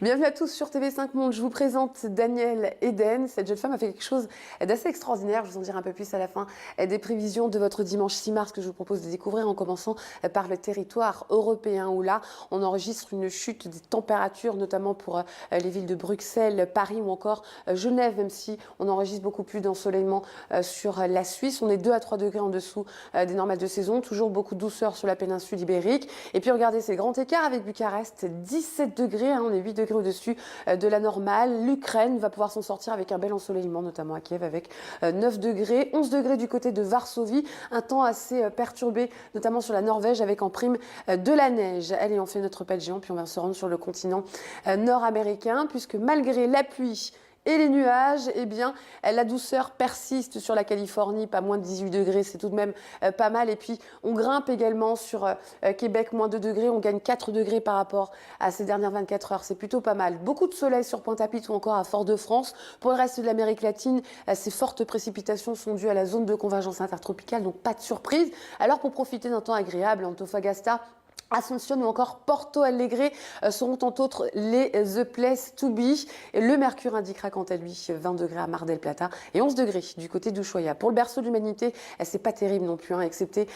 Bienvenue à tous sur TV5 Monde. Je vous présente Danielle Eden. Cette jeune femme a fait quelque chose d'assez extraordinaire. Je vous en dirai un peu plus à la fin des prévisions de votre dimanche 6 mars que je vous propose de découvrir en commençant par le territoire européen où là, on enregistre une chute des températures, notamment pour les villes de Bruxelles, Paris ou encore Genève, même si on enregistre beaucoup plus d'ensoleillement sur la Suisse. On est 2 à 3 degrés en dessous des normales de saison. Toujours beaucoup de douceur sur la péninsule ibérique. Et puis regardez, c'est le grand écart avec Bucarest, 17 degrés. On est 8 degrés au-dessus de la normale. L'Ukraine va pouvoir s'en sortir avec un bel ensoleillement, notamment à Kiev avec 9 degrés. 11 degrés du côté de Varsovie. Un temps assez perturbé, notamment sur la Norvège avec en prime de la neige. Allez, on fait notre pas de géant, puis on va se rendre sur le continent nord-américain, puisque malgré la pluie et les nuages, eh bien, la douceur persiste sur la Californie, pas moins de 18 degrés, c'est tout de même pas mal. Et puis, on grimpe également sur Québec, moins 2 degrés, on gagne 4 degrés par rapport à ces dernières 24 heures, c'est plutôt pas mal. Beaucoup de soleil sur Pointe-à-Pitre ou encore à Fort-de-France. Pour le reste de l'Amérique latine, ces fortes précipitations sont dues à la zone de convergence intertropicale, donc pas de surprise. Alors, pour profiter d'un temps agréable, Antofagasta, Asunción ou encore Porto Alegre seront entre autres les The Place to Be. Et le mercure indiquera quant à lui 20 degrés à Mar del Plata et 11 degrés du côté d'Ushuaia. Pour le berceau de l'humanité, c'est pas terrible non plus, excepté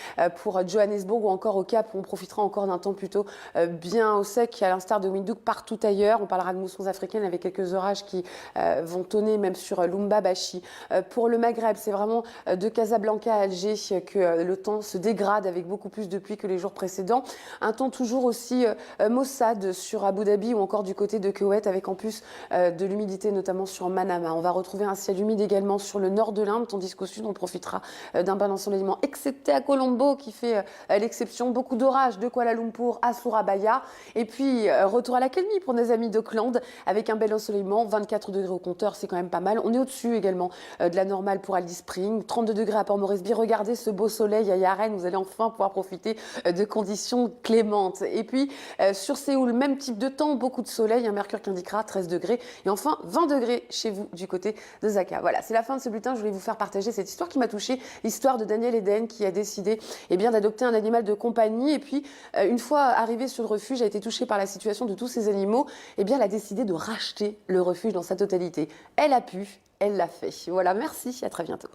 pour Johannesburg ou encore au Cap où on profitera encore d'un temps plutôt bien au sec, à l'instar de Windhoek partout ailleurs. On parlera de moussons africaines avec quelques orages qui vont tonner même sur Lubumbashi. Pour le Maghreb, c'est vraiment de Casablanca à Alger que le temps se dégrade avec beaucoup plus de pluie que les jours précédents. Un temps toujours aussi maussade sur Abu Dhabi ou encore du côté de Koweït avec en plus de l'humidité notamment sur Manama. On va retrouver un ciel humide également sur le nord de l'Inde, tandis qu'au sud on profitera d'un bel ensoleillement, excepté à Colombo qui fait l'exception. Beaucoup d'orages de Kuala Lumpur à Surabaya. Et puis retour à l'accalmie pour nos amis d'Auckland avec un bel ensoleillement, 24 degrés au compteur, c'est quand même pas mal. On est au-dessus également de la normale pour Alice Spring, 32 degrés à Port Moresby. Regardez ce beau soleil à Yaren, vous allez enfin pouvoir profiter de conditions clémente. Et puis sur Séoul, même type de temps, beaucoup de soleil, un mercure qui indiquera 13 degrés et enfin 20 degrés chez vous du côté de Zaka. Voilà, c'est la fin de ce bulletin. Je voulais vous faire partager cette histoire qui m'a touchée, l'histoire de Danielle Eden qui a décidé d'adopter un animal de compagnie et puis une fois arrivée sur le refuge, a été touchée par la situation de tous ces animaux, elle a décidé de racheter le refuge dans sa totalité. Elle a pu, elle l'a fait. Voilà, merci, à très bientôt.